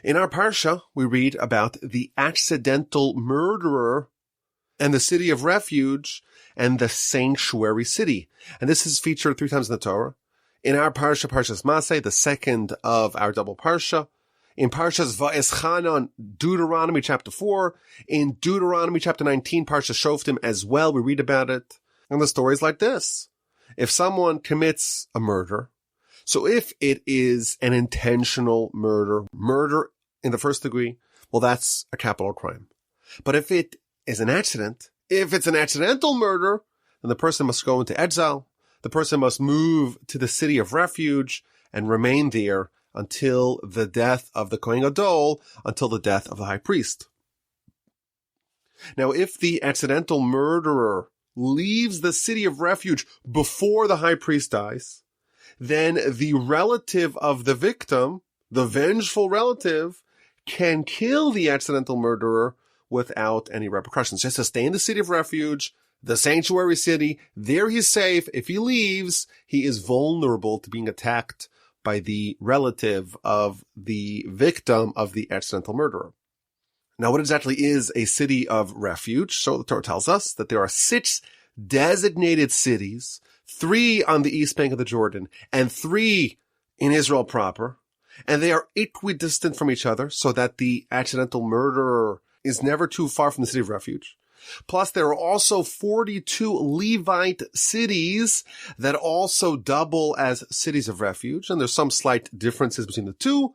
In our Parsha, we read about the accidental murderer and the city of refuge and the sanctuary city. And this is featured 3 times in the Torah. In our Parsha, Parshas Masei, the second of our double Parsha. In Parshas Va'eschanan, Deuteronomy chapter 4. In Deuteronomy chapter 19, Parsha Shoftim as well. We read about it. And the story is like this. If someone commits a murder, so if it is an intentional murder in the first degree, well, that's a capital crime. But if it is an accident, if it's an accidental murder, then the person must go into exile. The person must move to the city of refuge and remain there until the death of the Kohen Gadol, until the death of the high priest. Now, if the accidental murderer leaves the city of refuge before the high priest dies, then the relative of the victim, the vengeful relative, can kill the accidental murderer without any repercussions. Just to stay in the city of refuge, the sanctuary city, there he's safe. If he leaves, he is vulnerable to being attacked by the relative of the victim of the accidental murderer. Now, what exactly is a city of refuge? So the Torah tells us that there are 6 designated cities, 3 on the east bank of the Jordan and 3 in Israel proper. And they are equidistant from each other so that the accidental murderer is never too far from the city of refuge. Plus, there are also 42 Levite cities that also double as cities of refuge. And there's some slight differences between the two,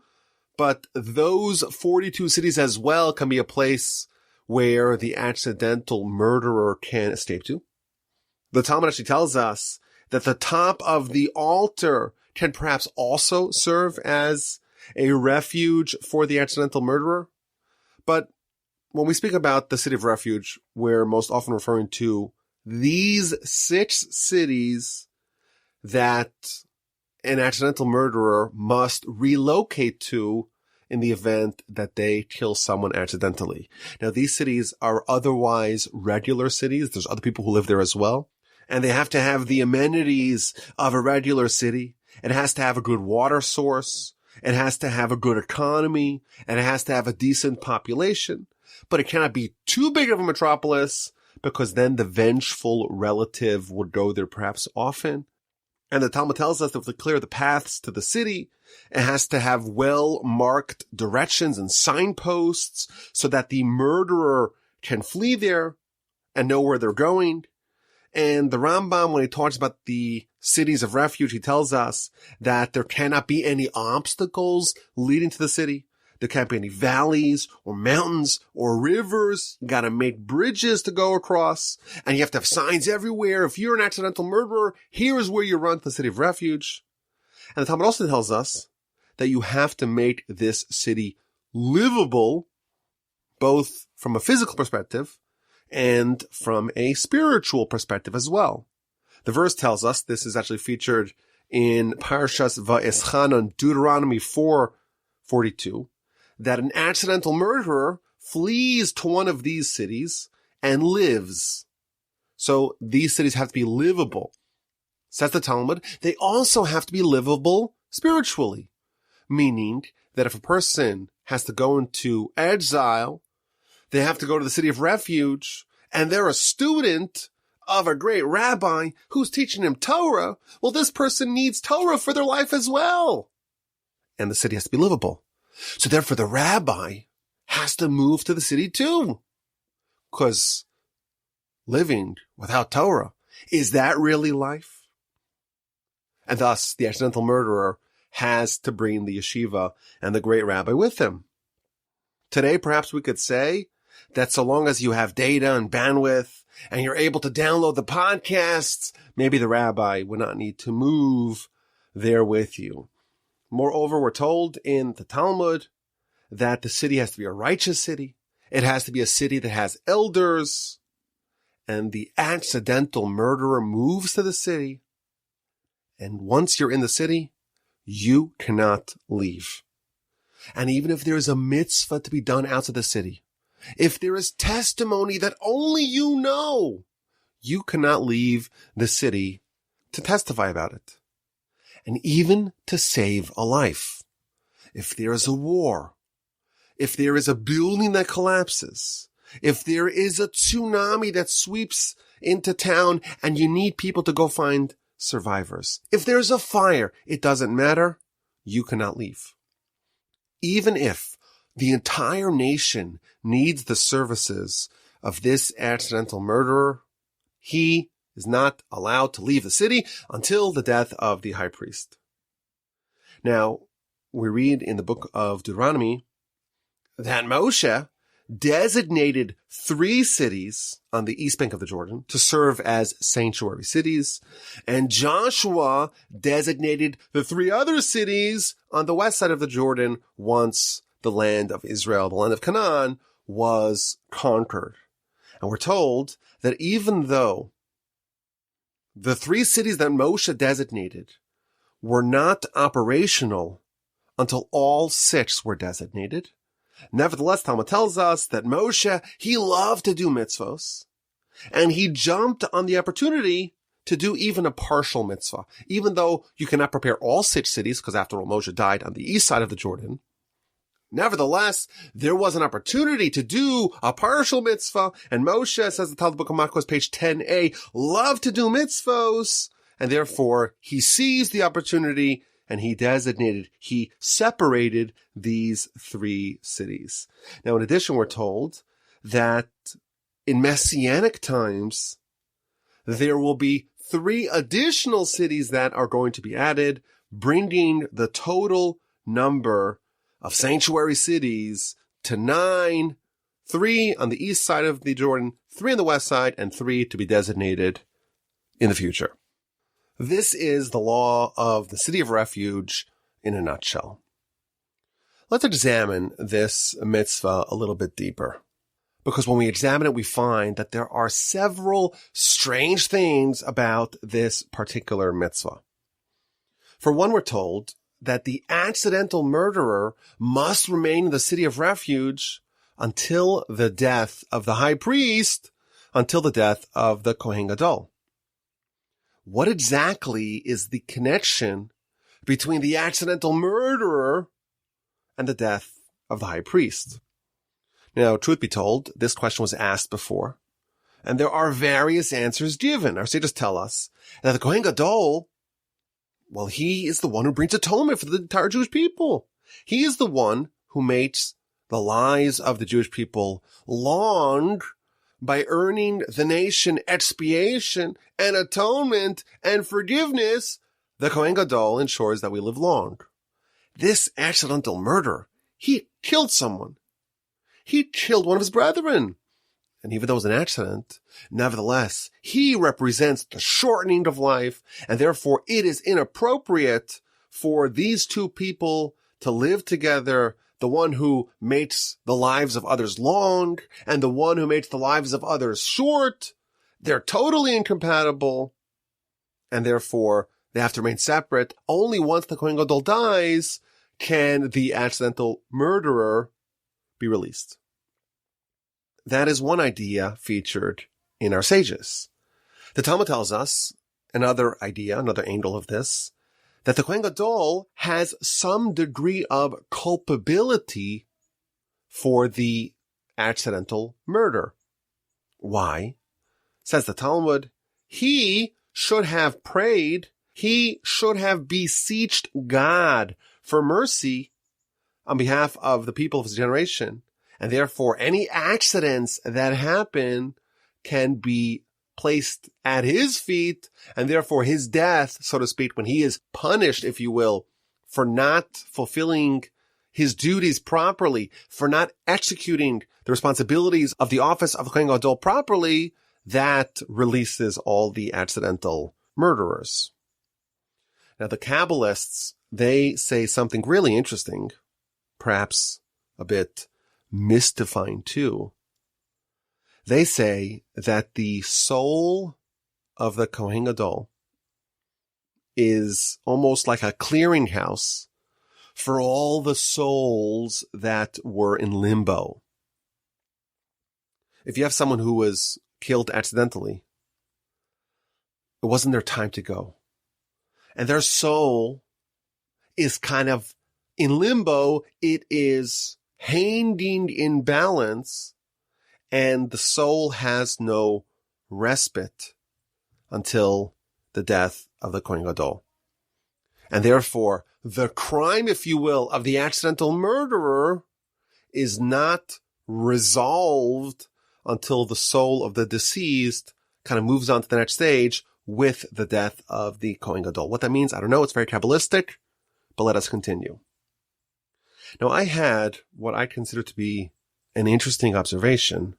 but those 42 cities as well can be a place where the accidental murderer can escape to. The Talmud actually tells us that the top of the altar can perhaps also serve as a refuge for the accidental murderer. But when we speak about the city of refuge, we're most often referring to these 6 cities that an accidental murderer must relocate to in the event that they kill someone accidentally. Now, these cities are otherwise regular cities. There's other people who live there as well. And they have to have the amenities of a regular city. It has to have a good water source. It has to have a good economy. And it has to have a decent population. But it cannot be too big of a metropolis because then the vengeful relative would go there perhaps often. And the Talmud tells us that to clear the paths to the city, it has to have well-marked directions and signposts so that the murderer can flee there and know where they're going. And the Rambam, when he talks about the cities of refuge, he tells us that there cannot be any obstacles leading to the city. There can't be any valleys or mountains or rivers. You got to make bridges to go across. And you have to have signs everywhere. If you're an accidental murderer, here is where you run to the city of refuge. And the Talmud also tells us that you have to make this city livable, both from a physical perspective and from a spiritual perspective as well. The verse tells us, this is actually featured in Parshas Va'eschanan, Deuteronomy 4:42, that an accidental murderer flees to one of these cities and lives. So these cities have to be livable. Says the Talmud, they also have to be livable spiritually, meaning that if a person has to go into exile, they have to go to the city of refuge, and they're a student of a great rabbi who's teaching him Torah, well, this person needs Torah for their life as well. And the city has to be livable. So therefore, the rabbi has to move to the city too. Because living without Torah, is that really life? And thus, the accidental murderer has to bring the yeshiva and the great rabbi with him. Today, perhaps we could say that so long as you have data and bandwidth and you're able to download the podcasts, maybe the rabbi would not need to move there with you. Moreover, we're told in the Talmud that the city has to be a righteous city. It has to be a city that has elders. And the accidental murderer moves to the city. And once you're in the city, you cannot leave. And even if there is a mitzvah to be done outside the city, if there is testimony that only you know, you cannot leave the city to testify about it. And even to save a life. If there is a war, if there is a building that collapses, if there is a tsunami that sweeps into town and you need people to go find survivors, if there's a fire, it doesn't matter. You cannot leave. Even if the entire nation needs the services of this accidental murderer, he is not allowed to leave the city until the death of the high priest. Now, we read in the book of Deuteronomy that Moshe designated 3 cities on the east bank of the Jordan to serve as sanctuary cities, and Joshua designated the 3 other cities on the west side of the Jordan once the land of Israel, the land of Canaan, was conquered. And we're told that even though the 3 cities that Moshe designated were not operational until all 6 were designated, nevertheless, Talmud tells us that Moshe, he loved to do mitzvos, and he jumped on the opportunity to do even a partial mitzvah. Even though you cannot prepare all 6 cities, because after all, Moshe died on the east side of the Jordan, nevertheless, there was an opportunity to do a partial mitzvah, and Moshe, says the Talmud book of Mattos, page 10a, loved to do mitzvos, and therefore he seized the opportunity and he separated these 3 cities. Now, in addition, we're told that in Messianic times, there will be 3 additional cities that are going to be added, bringing the total number of sanctuary cities to 9, 3 on the east side of the Jordan, 3 on the west side, and 3 to be designated in the future. This is the law of the city of refuge in a nutshell. Let's examine this mitzvah a little bit deeper, because when we examine it, we find that there are several strange things about this particular mitzvah. For one, we're told that the accidental murderer must remain in the city of refuge until the death of the high priest, until the death of the Kohen Gadol. What exactly is the connection between the accidental murderer and the death of the high priest? Now, truth be told, this question was asked before, and there are various answers given. Our sages tell us that the Kohen Gadol, well, he is the one who brings atonement for the entire Jewish people. He is the one who makes the lives of the Jewish people long by earning the nation expiation and atonement and forgiveness. The Kohen Gadol ensures that we live long. This accidental murder, he killed someone. He killed one of his brethren. And even though it was an accident, nevertheless, he represents the shortening of life, and therefore it is inappropriate for these 2 people to live together, the one who makes the lives of others long and the one who makes the lives of others short. They're totally incompatible, and therefore they have to remain separate. Only once the Kohen Gadol dies can the accidental murderer be released. That is one idea featured in our sages. The Talmud tells us another idea, another angle of this, that the Kohen Gadol has some degree of culpability for the accidental murder. Why? Says the Talmud, he should have prayed, he should have beseeched God for mercy on behalf of the people of his generation. And therefore, any accidents that happen can be placed at his feet, and therefore his death, so to speak, when he is punished, if you will, for not fulfilling his duties properly, for not executing the responsibilities of the office of the Kohen Gadol properly, that releases all the accidental murderers. Now, the Kabbalists, they say something really interesting, perhaps a bit mystifying too. They say that the soul of the Kohen Gadol is almost like a clearinghouse for all the souls that were in limbo. If you have someone who was killed accidentally, it wasn't their time to go. And their soul is kind of in limbo. It is hanging in balance, and the soul has no respite until the death of the Kohen Gadol. And therefore, the crime, if you will, of the accidental murderer is not resolved until the soul of the deceased kind of moves on to the next stage with the death of the Kohen Gadol. What that means, I don't know. It's very Kabbalistic, but let us continue. Now, I had what I consider to be an interesting observation.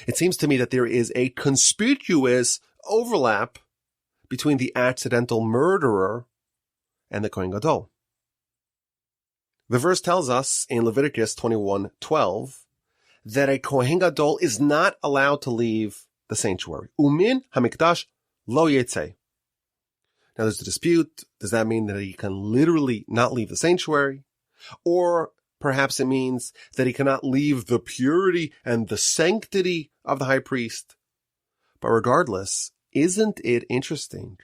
It seems to me that there is a conspicuous overlap between the accidental murderer and the Kohen Gadol. The verse tells us in Leviticus 21:12 that a Kohen Gadol is not allowed to leave the sanctuary. Umin hamikdash lo yetzei. Now there's a dispute. Does that mean that he can literally not leave the sanctuary? Or perhaps it means that he cannot leave the purity and the sanctity of the high priest. But regardless, isn't it interesting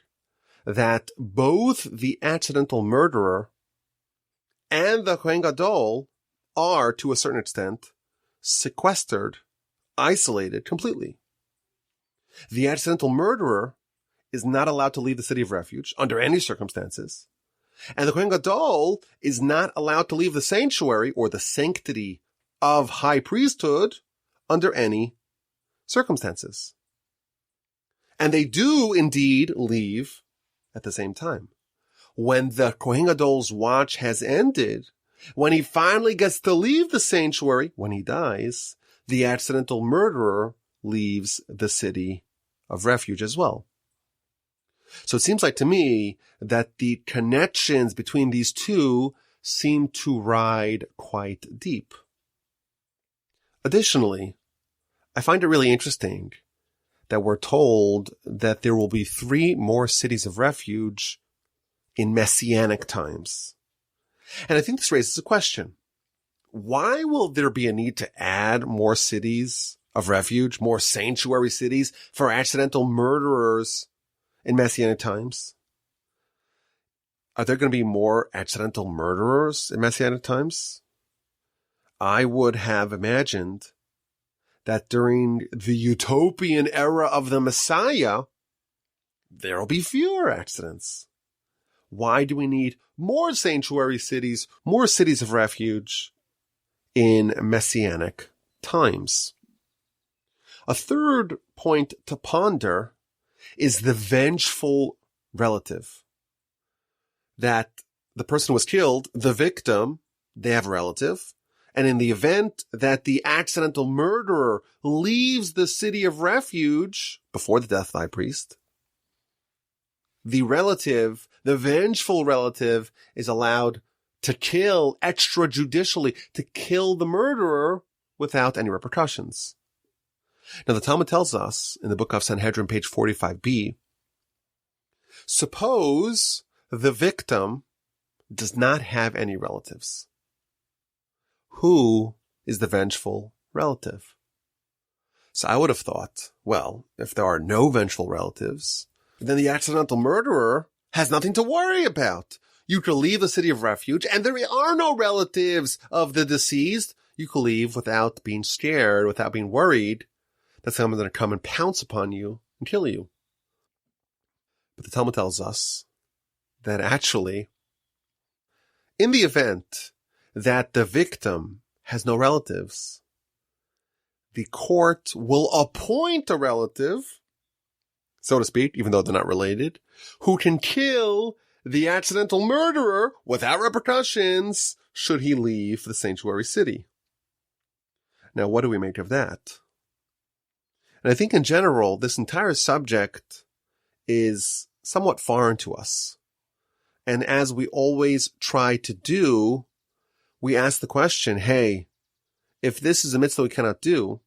that both the accidental murderer and the Kohen Gadol are, to a certain extent, sequestered, isolated completely? The accidental murderer is not allowed to leave the city of refuge under any circumstances. And the Kohen Gadol is not allowed to leave the sanctuary or the sanctity of high priesthood under any circumstances. And they do indeed leave at the same time. When the Kohen Gadol's watch has ended, when he finally gets to leave the sanctuary, when he dies, the accidental murderer leaves the city of refuge as well. So it seems like to me that the connections between these two seem to ride quite deep. Additionally, I find it really interesting that we're told that there will be 3 more cities of refuge in Messianic times. And I think this raises a question. Why will there be a need to add more cities of refuge, more sanctuary cities for accidental murderers in Messianic times? Are there going to be more accidental murderers in Messianic times? I would have imagined that during the utopian era of the Messiah, there will be fewer accidents. Why do we need more sanctuary cities, more cities of refuge in Messianic times? A third point to ponder is the vengeful relative. That the person was killed, the victim, they have a relative. And in the event that the accidental murderer leaves the city of refuge before the death of the high priest, the relative, the vengeful relative, is allowed to kill extrajudicially, to kill the murderer without any repercussions. Now, the Talmud tells us in the book of Sanhedrin, page 45b, suppose the victim does not have any relatives. Who is the vengeful relative? So I would have thought, well, if there are no vengeful relatives, then the accidental murderer has nothing to worry about. You could leave the city of refuge, and there are no relatives of the deceased. You could leave without being scared, without being worried that someone's going to come and pounce upon you and kill you. But the Talmud tells us that actually, in the event that the victim has no relatives, the court will appoint a relative, so to speak, even though they're not related, who can kill the accidental murderer without repercussions should he leave the sanctuary city. Now, what do we make of that? And I think in general, this entire subject is somewhat foreign to us. And as we always try to do, we ask the question, hey, if this is a mitzvah we cannot do,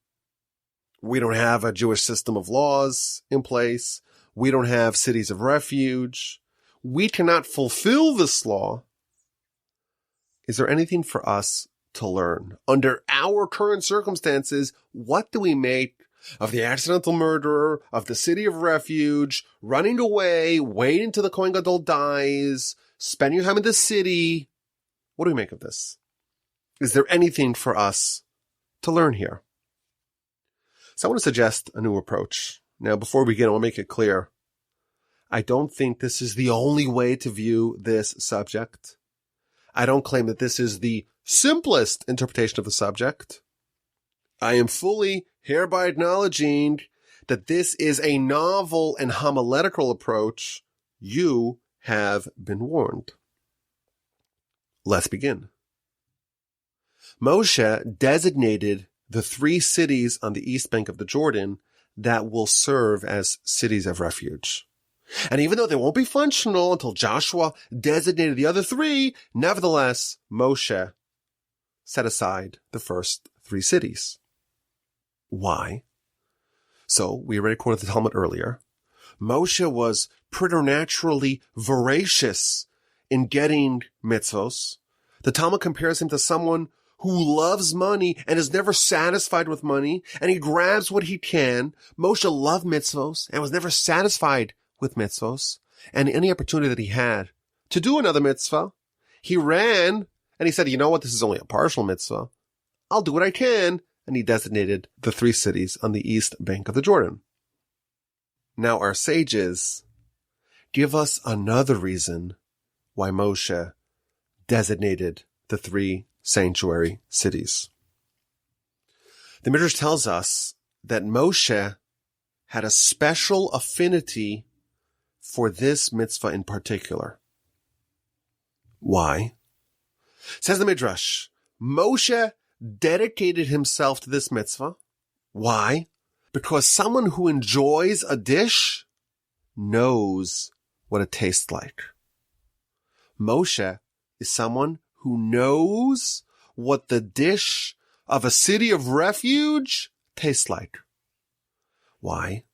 we don't have a Jewish system of laws in place, we don't have cities of refuge, we cannot fulfill this law, is there anything for us to learn? Under our current circumstances, what do we make of the accidental murderer, of the city of refuge, running away, waiting till the Kohen Gadol dies, spending your time in the city? What do we make of this? Is there anything for us to learn here? So I want to suggest a new approach. Now, before we begin, I want to make it clear. I don't think this is the only way to view this subject. I don't claim that this is the simplest interpretation of the subject. I am fully hereby acknowledging that this is a novel and homiletical approach. You have been warned. Let's begin. Moshe designated the 3 cities on the east bank of the Jordan that will serve as cities of refuge. And even though they won't be functional until Joshua designated the other 3, nevertheless, Moshe set aside the first 3 cities. Why? So, we already quoted the Talmud earlier. Moshe was preternaturally voracious in getting mitzvos. The Talmud compares him to someone who loves money and is never satisfied with money, and he grabs what he can. Moshe loved mitzvos and was never satisfied with mitzvos, and any opportunity that he had to do another mitzvah, he ran and he said, you know what, this is only a partial mitzvah. I'll do what I can. And he designated the 3 cities on the east bank of the Jordan. Now our sages give us another reason why Moshe designated the 3 sanctuary cities. The Midrash tells us that Moshe had a special affinity for this mitzvah in particular. Why? Says the Midrash, Moshe dedicated himself to this mitzvah. Why? Because someone who enjoys a dish knows what it tastes like. Moshe is someone who knows what the dish of a city of refuge tastes like. Why?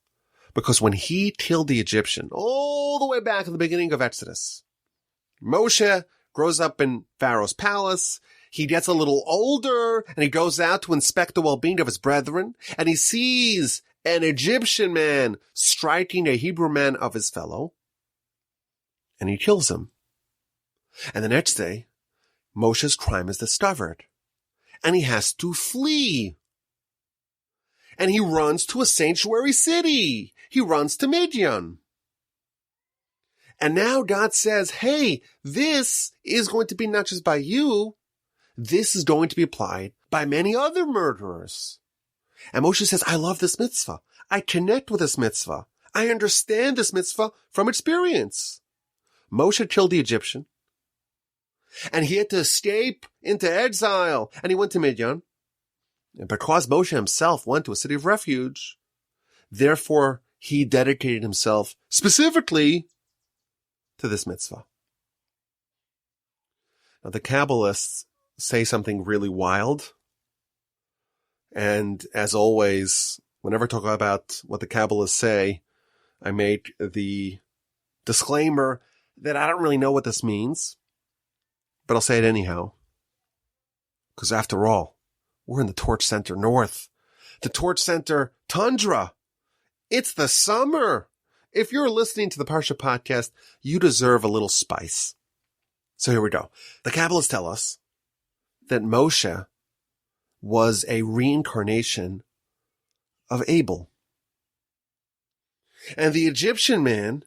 Because when he killed the Egyptian, all the way back at the beginning of Exodus, Moshe grows up in Pharaoh's palace. He gets a little older and he goes out to inspect the well-being of his brethren, and he sees an Egyptian man striking a Hebrew man of his fellow, and he kills him. And the next day, Moshe's crime is discovered, and he has to flee. And he runs to a sanctuary city. He runs to Midian. And now God says, hey, this is going to be not just by you, this is going to be applied by many other murderers. And Moshe says, I love this mitzvah. I connect with this mitzvah. I understand this mitzvah from experience. Moshe killed the Egyptian, and he had to escape into exile, and he went to Midian. And because Moshe himself went to a city of refuge, therefore he dedicated himself specifically to this mitzvah. Now the Kabbalists say something really wild. And as always, whenever I talk about what the Kabbalists say, I make the disclaimer that I don't really know what this means, but I'll say it anyhow. Because after all, we're in the Torch Center North, the Torch Center Tundra. It's the summer. If you're listening to the Parsha Podcast, you deserve a little spice. So here we go. The Kabbalists tell us that Moshe was a reincarnation of Abel. And the Egyptian man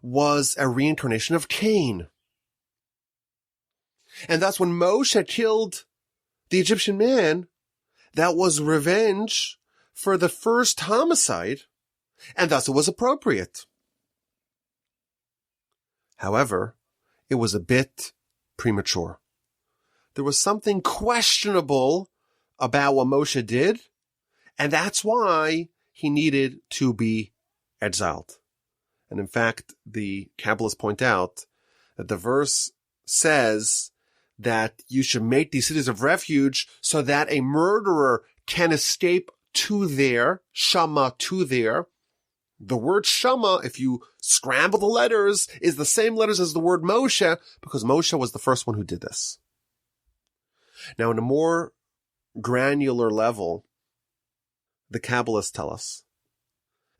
was a reincarnation of Cain. And thus when Moshe killed the Egyptian man, that was revenge for the first homicide, and thus it was appropriate. However, it was a bit premature. There was something questionable about what Moshe did, and that's why he needed to be exiled. And in fact, the Kabbalists point out that the verse says that you should make these cities of refuge so that a murderer can escape to there, shama, to there. The word shama, if you scramble the letters, is the same letters as the word Moshe, because Moshe was the first one who did this. Now, in a more granular level, the Kabbalists tell us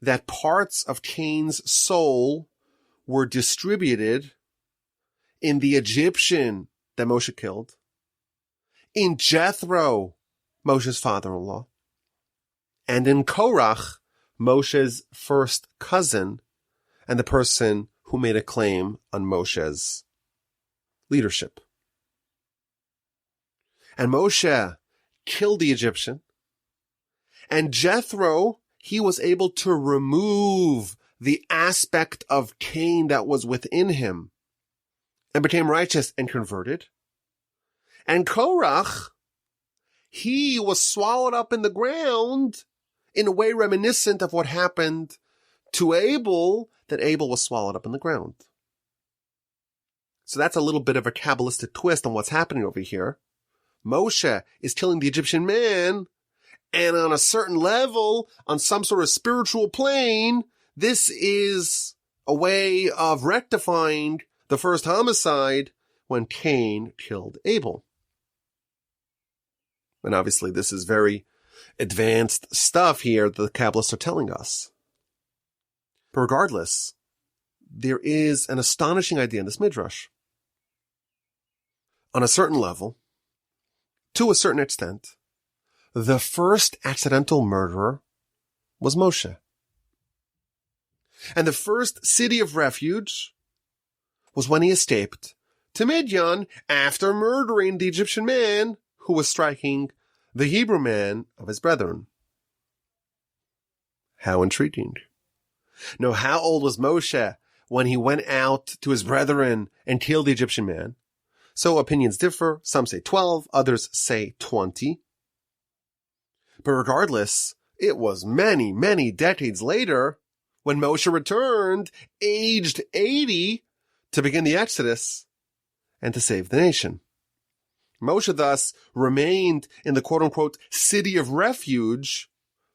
that parts of Cain's soul were distributed in the Egyptian that Moshe killed, in Jethro, Moshe's father-in-law, and in Korach, Moshe's first cousin, and the person who made a claim on Moshe's leadership. And Moshe killed the Egyptian, and Jethro, he was able to remove the aspect of Cain that was within him and became righteous and converted. And Korach, he was swallowed up in the ground in a way reminiscent of what happened to Abel, that Abel was swallowed up in the ground. So that's a little bit of a Kabbalistic twist on what's happening over here. Moshe is killing the Egyptian man, and on a certain level, on some sort of spiritual plane, this is a way of rectifying the first homicide when Cain killed Abel. And obviously this is very advanced stuff here that the Kabbalists are telling us. But regardless, there is an astonishing idea in this midrash. On a certain level, to a certain extent, the first accidental murderer was Moshe. And the first city of refuge was when he escaped to Midian after murdering the Egyptian man who was striking the Hebrew man of his brethren. How intriguing. Now, how old was Moshe when he went out to his brethren and killed the Egyptian man? So opinions differ. Some say 12, others say 20. But regardless, it was many, many decades later when Moshe returned, aged 80, to begin the Exodus and to save the nation. Moshe thus remained in the quote-unquote city of refuge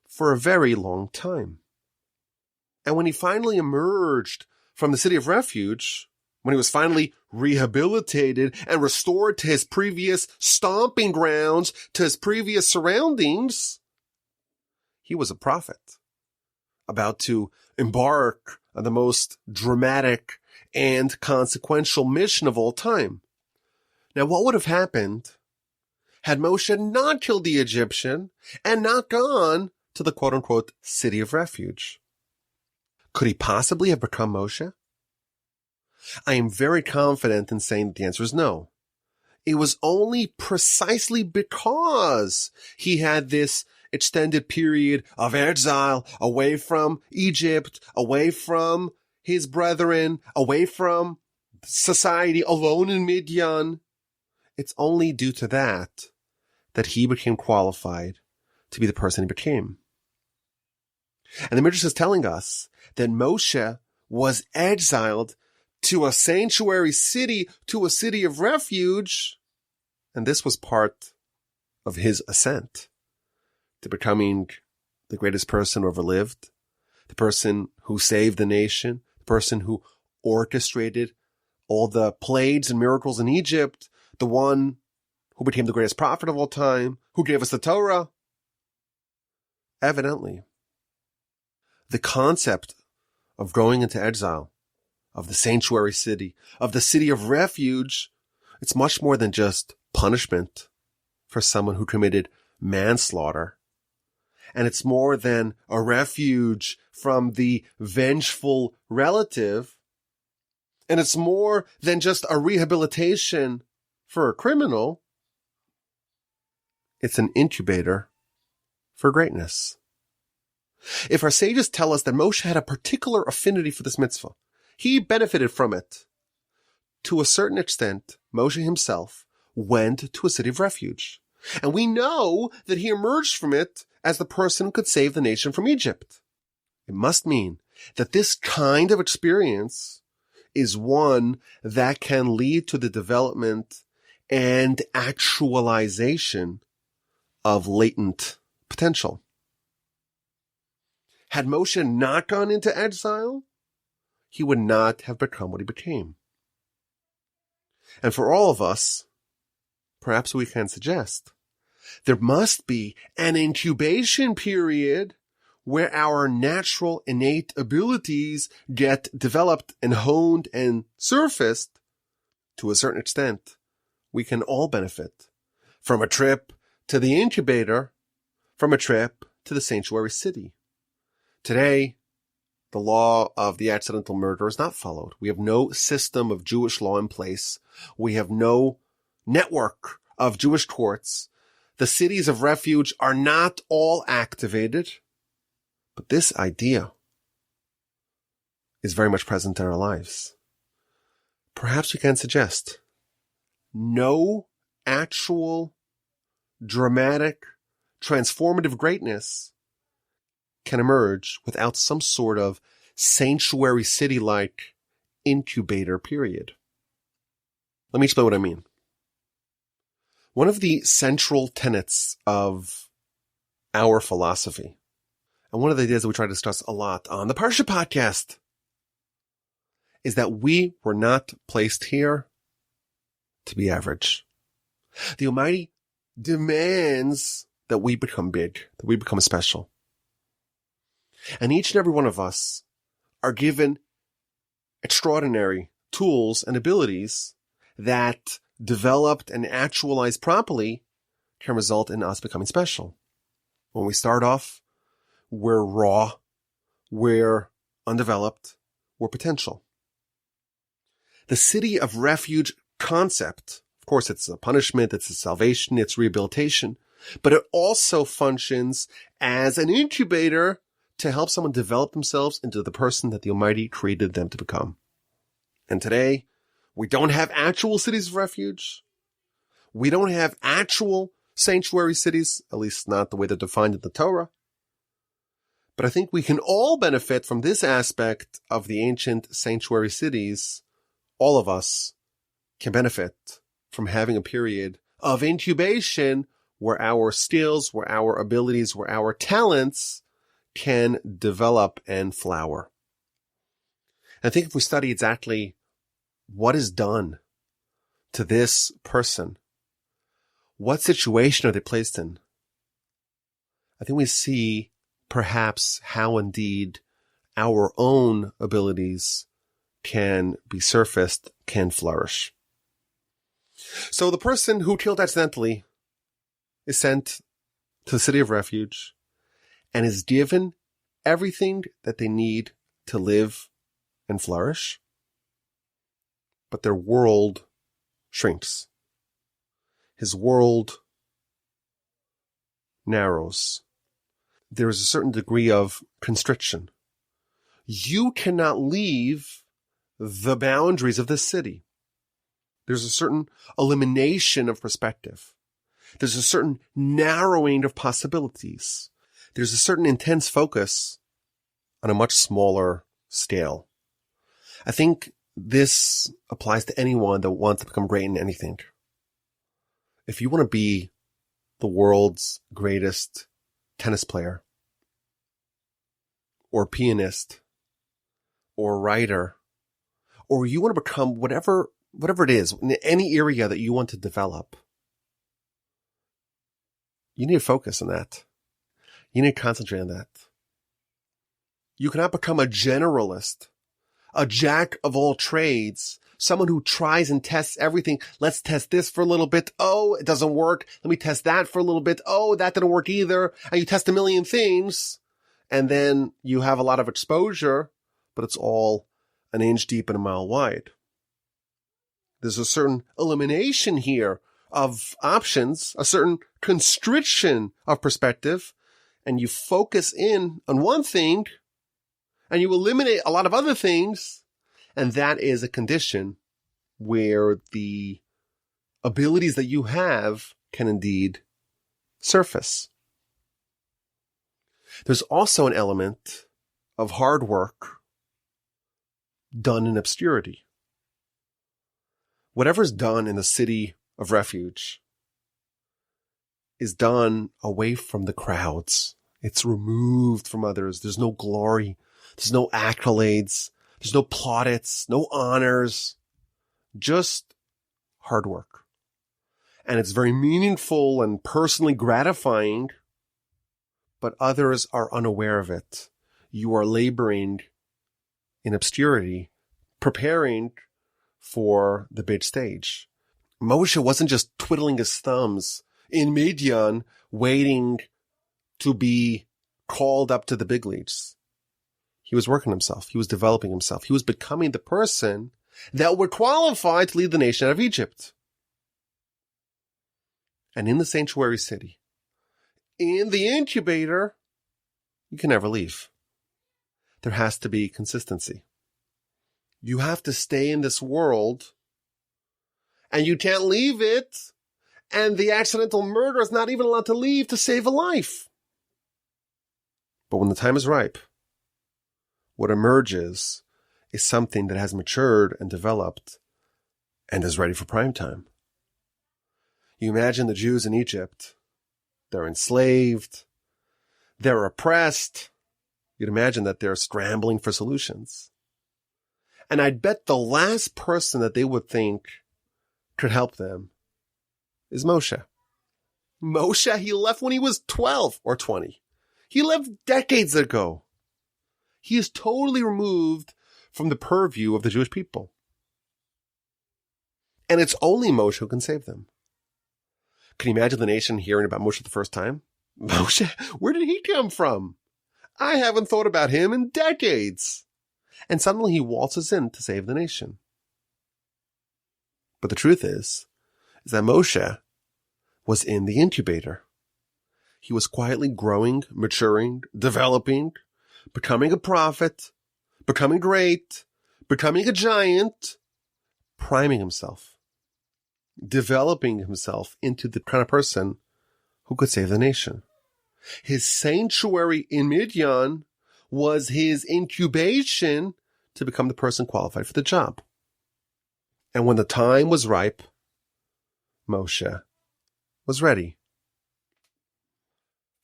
for a very long time. And when he finally emerged from the city of refuge, when he was finally rehabilitated and restored to his previous stomping grounds, to his previous surroundings, he was a prophet, about to embark on the most dramatic and consequential mission of all time. Now, what would have happened had Moshe not killed the Egyptian and not gone to the quote-unquote city of refuge? Could he possibly have become Moshe? I am very confident in saying that the answer is no. It was only precisely because he had this extended period of exile away from Egypt, away from his brethren, away from society, alone in Midian. It's only due to that he became qualified to be the person he became. And the Midrash is telling us that Moshe was exiled to a sanctuary city, to a city of refuge, and this was part of his ascent to becoming the greatest person who ever lived, the person who saved the nation, the person who orchestrated all the plagues and miracles in Egypt, the one who became the greatest prophet of all time, who gave us the Torah. Evidently, the concept of going into exile, of the sanctuary city, of the city of refuge, it's much more than just punishment for someone who committed manslaughter. And it's more than a refuge from the vengeful relative. And it's more than just a rehabilitation for a criminal. It's an incubator for greatness. If our sages tell us that Moshe had a particular affinity for this mitzvah, he benefited from it. To a certain extent, Moshe himself went to a city of refuge. And we know that he emerged from it as the person who could save the nation from Egypt. It must mean that this kind of experience is one that can lead to the development and actualization of latent potential. Had Moshe not gone into exile, he would not have become what he became. And for all of us, perhaps we can suggest there must be an incubation period where our natural innate abilities get developed and honed and surfaced. To a certain extent, we can all benefit from a trip to the incubator, from a trip to the sanctuary city. Today, the law of the accidental murder is not followed. We have no system of Jewish law in place. We have no network of Jewish courts. The cities of refuge are not all activated. But this idea is very much present in our lives. Perhaps we can suggest no actual, dramatic, transformative greatness can emerge without some sort of sanctuary city-like incubator period. Let me explain what I mean. One of the central tenets of our philosophy, and one of the ideas that we try to discuss a lot on the Parsha Podcast, is that we were not placed here to be average. The Almighty demands that we become big, that we become special. And each and every one of us are given extraordinary tools and abilities that, developed and actualized properly, can result in us becoming special. When we start off, we're raw, we're undeveloped, we're potential. The city of refuge concept, of course, it's a punishment, it's a salvation, it's rehabilitation, but it also functions as an incubator to help someone develop themselves into the person that the Almighty created them to become. And today, we don't have actual cities of refuge. We don't have actual sanctuary cities, at least not the way they're defined in the Torah. But I think we can all benefit from this aspect of the ancient sanctuary cities. All of us can benefit from having a period of incubation where our skills, where our abilities, where our talents can develop and flower. And I think if we study exactly what is done to this person, what situation are they placed in, I think we see perhaps how indeed our own abilities can be surfaced, can flourish. So the person who killed accidentally is sent to the city of refuge and is given everything that they need to live and flourish. But their world shrinks. His world narrows. There is a certain degree of constriction. You cannot leave the boundaries of this city. There's a certain elimination of perspective. There's a certain narrowing of possibilities. There's a certain intense focus on a much smaller scale. I think this applies to anyone that wants to become great in anything. If you want to be the world's greatest tennis player, or pianist, or writer, or you want to become whatever it is, in any area that you want to develop, you need to focus on that. You need to concentrate on that. You cannot become a generalist, a jack of all trades, someone who tries and tests everything. Let's test this for a little bit. Oh, it doesn't work. Let me test that for a little bit. Oh, that didn't work either. And you test a million things, and then you have a lot of exposure, but it's all an inch deep and a mile wide. There's a certain elimination here of options, a certain constriction of perspective, and you focus in on one thing and you eliminate a lot of other things. And that is a condition where the abilities that you have can indeed surface. There's also an element of hard work done in obscurity. Whatever's done in the city of refuge is done away from the crowds. It's removed from others. There's no glory. There's no accolades. There's no plaudits, no honors, just hard work. And it's very meaningful and personally gratifying, but others are unaware of it. You are laboring in obscurity, preparing for the big stage. Moshe wasn't just twiddling his thumbs in Midian waiting to be called up to the big leagues. He was working himself. He was developing himself. He was becoming the person that would qualify to lead the nation out of Egypt. And in the sanctuary city, in the incubator, you can never leave. There has to be consistency. You have to stay in this world, and you can't leave it, and the accidental murderer is not even allowed to leave to save a life. But when the time is ripe, what emerges is something that has matured and developed and is ready for prime time. You imagine the Jews in Egypt. They're enslaved. They're oppressed. You'd imagine that they're scrambling for solutions. And I'd bet the last person that they would think could help them is Moshe. Moshe, he left when he was 12 or 20. He left decades ago. He is totally removed from the purview of the Jewish people. And it's only Moshe who can save them. Can you imagine the nation hearing about Moshe the first time? Moshe, where did he come from? I haven't thought about him in decades. And suddenly he waltzes in to save the nation. But the truth is that Moshe was in the incubator. He was quietly growing, maturing, developing, becoming a prophet, becoming great, becoming a giant, priming himself, developing himself into the kind of person who could save the nation. His sanctuary in Midian was his incubation to become the person qualified for the job. And when the time was ripe, Moshe was ready.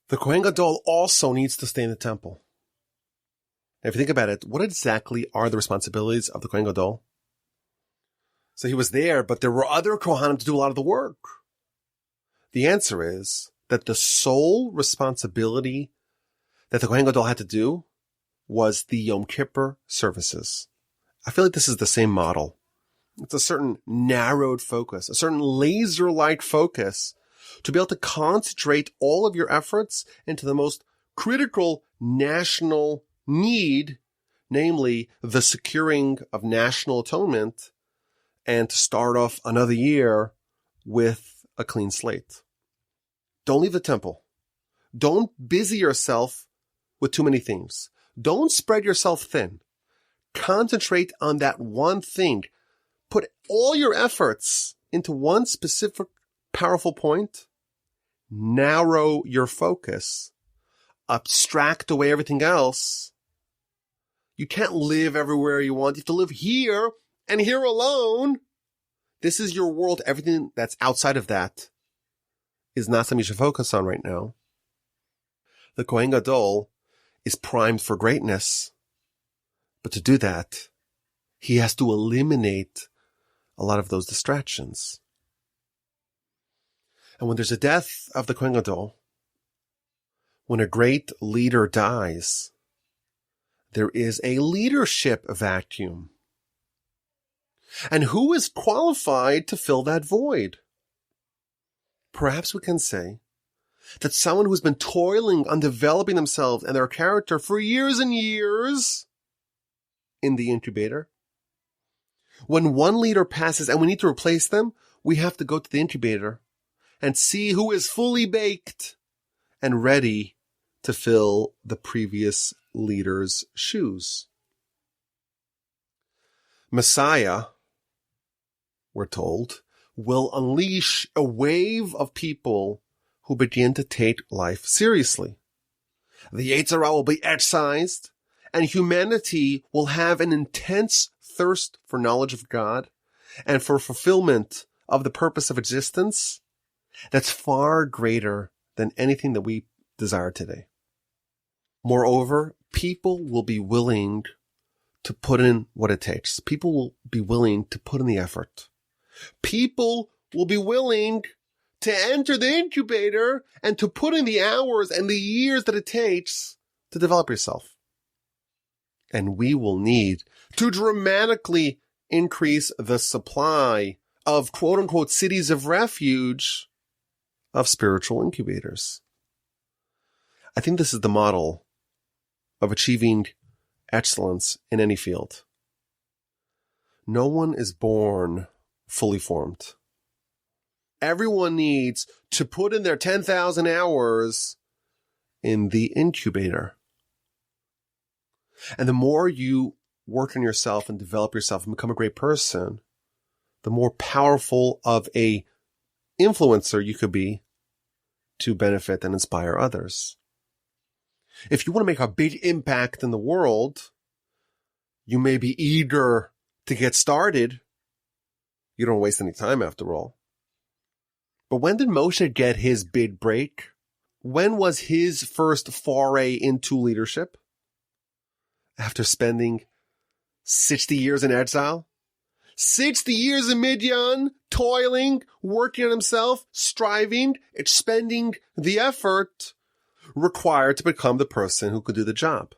The Kohen Gadol also needs to stay in the temple. Now, if you think about it, what exactly are the responsibilities of the Kohen Gadol? So he was there, but there were other Kohanim to do a lot of the work. The answer is that the sole responsibility that the Kohen Gadol had to do was the Yom Kippur services. I feel like this is the same model. It's a certain narrowed focus, a certain laser-like focus to be able to concentrate all of your efforts into the most critical national need, namely the securing of national atonement, and to start off another year with a clean slate. Don't leave the temple. Don't busy yourself with too many things. Don't spread yourself thin. Concentrate on that one thing. Put all your efforts into one specific powerful point. Narrow your focus. Abstract away everything else. You can't live everywhere you want. You have to live here and here alone. This is your world. Everything that's outside of that is not something you should focus on right now. The Kohen Gadol is primed for greatness. But to do that, he has to eliminate a lot of those distractions. And when there's a death of the Kohen Gadol, when a great leader dies, there is a leadership vacuum. And who is qualified to fill that void? Perhaps we can say that someone who's been toiling on developing themselves and their character for years and years in the incubator. When one leader passes and we need to replace them, we have to go to the incubator and see who is fully baked and ready to fill the previous leader's shoes. Messiah, we're told, will unleash a wave of people who begin to take life seriously. The Yetzer Hara will be excised, and humanity will have an intense thirst for knowledge of God and for fulfillment of the purpose of existence that's far greater than anything that we desire today. Moreover, people will be willing to put in what it takes. People will be willing to put in the effort. People will be willing to enter the incubator and to put in the hours and the years that it takes to develop yourself. And we will need to dramatically increase the supply of quote-unquote cities of refuge of spiritual incubators. I think this is the model of achieving excellence in any field. No one is born fully formed. Everyone needs to put in their 10,000 hours in the incubator. And the more you work on yourself and develop yourself and become a great person, the more powerful of a influencer you could be to benefit and inspire others. If you want to make a big impact in the world, you may be eager to get started. You don't waste any time after all. But when did Moshe get his big break? When was his first foray into leadership? After spending 60 years in exile? 60 years in Midian, toiling, working on himself, striving, expending the effort required to become the person who could do the job.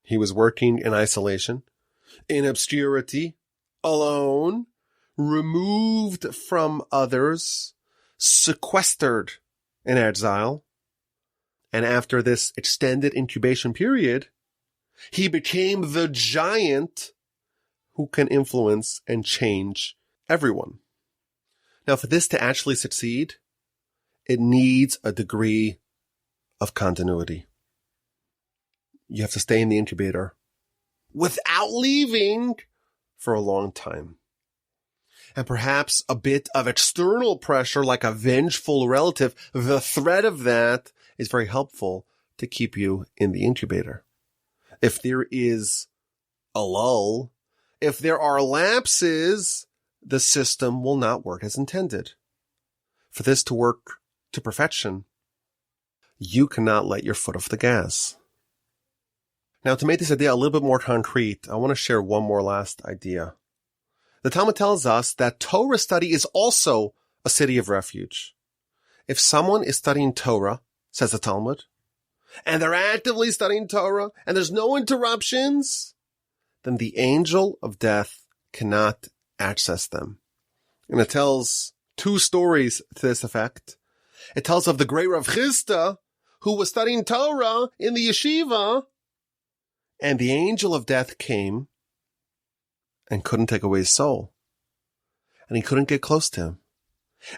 He was working in isolation, in obscurity, alone, removed from others, sequestered in exile. And after this extended incubation period, he became the giant who can influence and change everyone. Now, for this to actually succeed, it needs a degree of continuity. You have to stay in the incubator without leaving for a long time. And perhaps a bit of external pressure, like a vengeful relative, the threat of that is very helpful to keep you in the incubator. If there is a lull, if there are lapses, the system will not work as intended. For this to work to perfection, you cannot let your foot off the gas. Now, to make this idea a little bit more concrete, I want to share one more last idea. The Talmud tells us that Torah study is also a city of refuge. If someone is studying Torah, says the Talmud, and they're actively studying Torah, and there's no interruptions, then the angel of death cannot access them. And it tells two stories to this effect. It tells of the great Rav Chisda, who was studying Torah in the yeshiva, and the angel of death came and couldn't take away his soul. And he couldn't get close to him.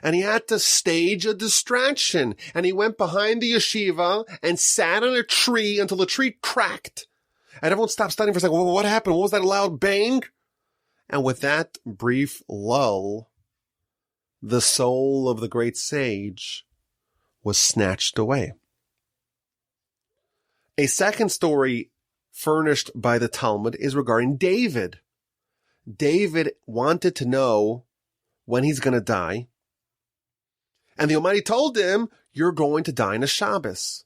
And he had to stage a distraction. And he went behind the yeshiva and sat on a tree until the tree cracked. And everyone stopped studying for a second. Well, what happened? What was that loud bang? And with that brief lull, the soul of the great sage was snatched away. A second story furnished by the Talmud is regarding David. David wanted to know when he's going to die. And the Almighty told him, you're going to die in a Shabbos.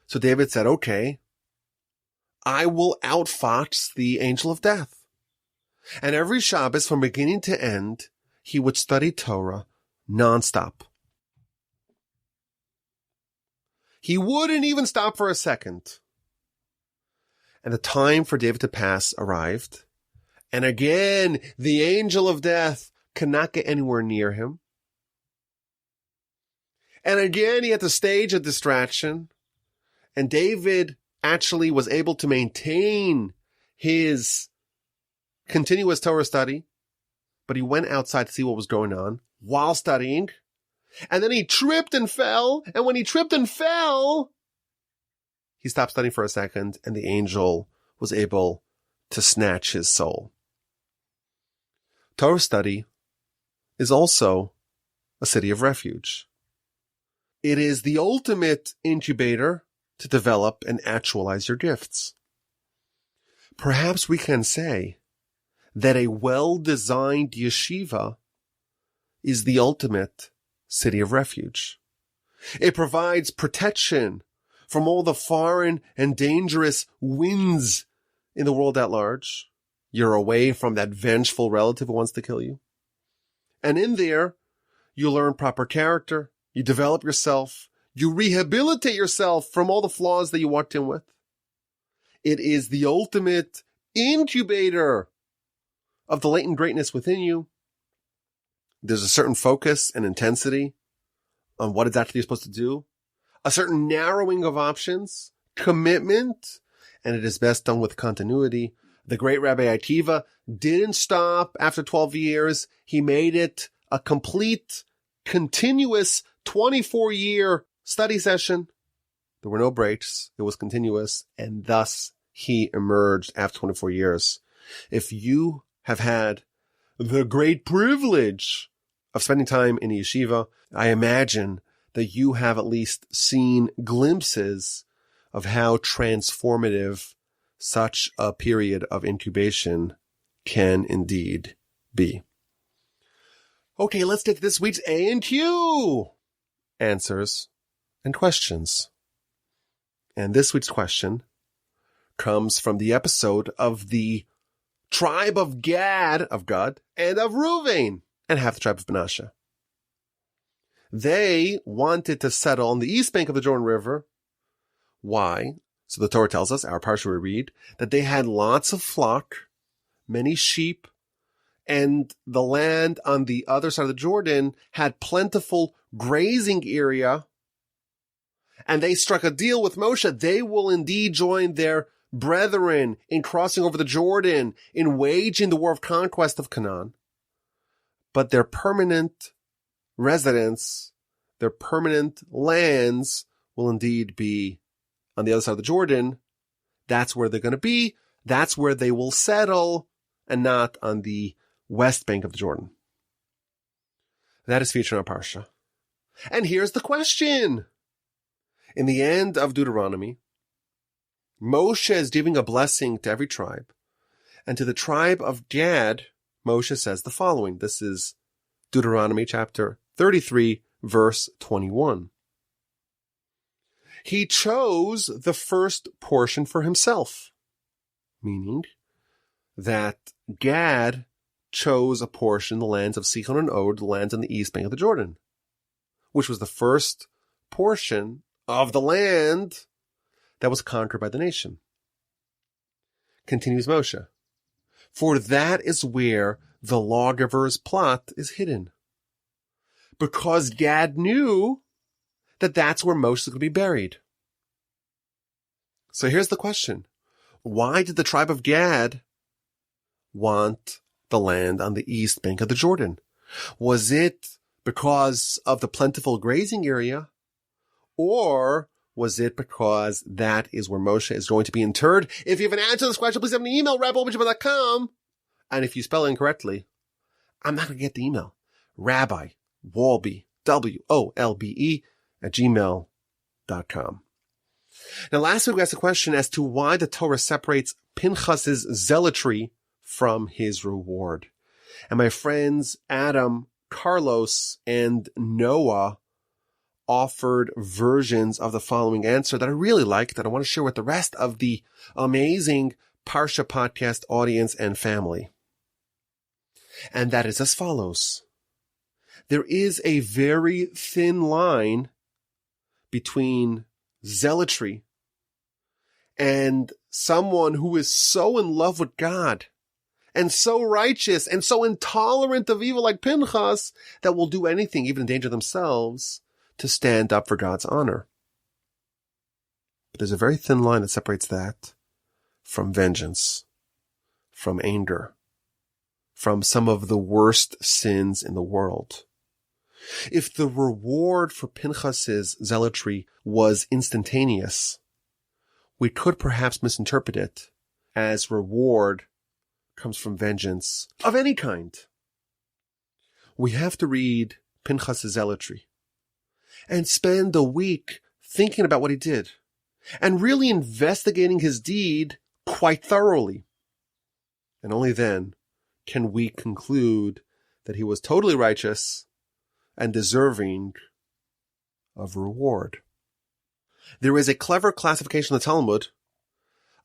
So David said, okay, I will outfox the angel of death. And every Shabbos, from beginning to end, he would study Torah nonstop. He wouldn't even stop for a second. And the time for David to pass arrived. And again, the angel of death could not get anywhere near him. And again, he had to stage a distraction. And David actually was able to maintain his continuous Torah study. But he went outside to see what was going on while studying. And then he tripped and fell. And when he tripped and fell, he stopped studying for a second. And the angel was able to snatch his soul. Torah study is also a city of refuge. It is the ultimate incubator to develop and actualize your gifts. Perhaps we can say that a well-designed yeshiva is the ultimate city of refuge. It provides protection from all the foreign and dangerous winds in the world at large. You're away from that vengeful relative who wants to kill you. And in there, you learn proper character. You develop yourself. You rehabilitate yourself from all the flaws that you walked in with. It is the ultimate incubator of the latent greatness within you. There's a certain focus and intensity on what exactly you're supposed to do, a certain narrowing of options, commitment, and it is best done with continuity. The great Rabbi Akiva didn't stop after 12 years. He made it a complete, continuous 24-year study session. There were no breaks. It was continuous. And thus he emerged after 24 years. If you have had the great privilege of spending time in a yeshiva, I imagine that you have at least seen glimpses of how transformative such a period of incubation can indeed be. Okay, let's get to this week's A&Q answers and questions. And this week's question comes from the episode of the tribe of Gad, of God, and of Reuven, and half the tribe of Manasseh. They wanted to settle on the east bank of the Jordan River. Why? So the Torah tells us, our Parsha we read, that they had lots of flock, many sheep, and the land on the other side of the Jordan had plentiful grazing area. And they struck a deal with Moshe. They will indeed join their brethren in crossing over the Jordan, in waging the war of conquest of Canaan. But their permanent residence, their permanent lands will indeed be on the other side of the Jordan. That's where they're going to be. That's where they will settle, and not on the west bank of the Jordan. That is featured in our Parsha. And here's the question. In the end of Deuteronomy, Moshe is giving a blessing to every tribe. And to the tribe of Gad, Moshe says the following. This is Deuteronomy chapter 33, verse 21. He chose the first portion for himself, meaning that Gad chose a portion, the lands of Sichon and Og, the lands on the east bank of the Jordan, which was the first portion of the land that was conquered by the nation. Continues Moshe. For that is where the lawgiver's plot is hidden. Because Gad knew that that's where Moshe is going to be buried. So here's the question. Why did the tribe of Gad want the land on the east bank of the Jordan? Was it because of the plentiful grazing area? Or was it because that is where Moshe is going to be interred? If you have an answer to this question, please have an email, rabbi@wolbe.com. And if you spell it incorrectly, I'm not going to get the email. Rabbi Wolbe, WOLBE, @gmail.com. Now, last week we asked a question as to why the Torah separates Pinchas's zealotry from his reward. And my friends Adam, Carlos, and Noah offered versions of the following answer that I really like, that I want to share with the rest of the amazing Parsha Podcast audience and family. And that is as follows. There is a very thin line between zealotry and someone who is so in love with God and so righteous and so intolerant of evil like Pinchas that will do anything, even endanger themselves, to stand up for God's honor. But there's a very thin line that separates that from vengeance, from anger, from some of the worst sins in the world. If the reward for Pinchas's zealotry was instantaneous, we could perhaps misinterpret it as reward comes from vengeance of any kind. We have to read Pinchas's zealotry and spend a week thinking about what he did and really investigating his deed quite thoroughly. And only then can we conclude that he was totally righteous and deserving of reward. There is a clever classification in the Talmud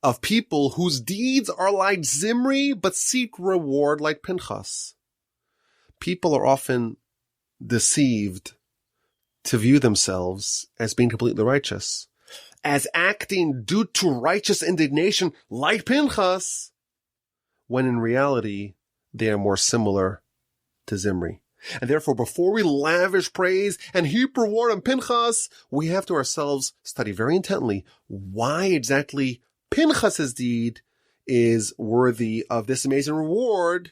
of people whose deeds are like Zimri but seek reward like Pinchas. People are often deceived to view themselves as being completely righteous, as acting due to righteous indignation like Pinchas, when in reality they are more similar to Zimri. And therefore, before we lavish praise and heap reward on Pinchas, we have to ourselves study very intently why exactly Pinchas's deed is worthy of this amazing reward.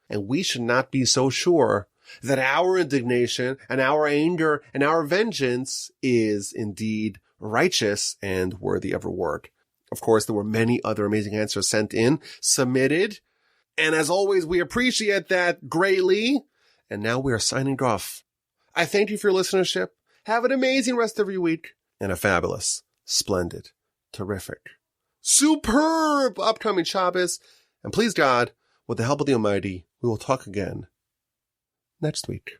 And we should not be so sure that our indignation and our anger and our vengeance is indeed righteous and worthy of reward. Of course, there were many other amazing answers sent in, submitted. And as always, we appreciate that greatly. And now we are signing off. I thank you for your listenership. Have an amazing rest of your week and a fabulous, splendid, terrific, superb upcoming Shabbos. And please God, with the help of the Almighty, we will talk again next week.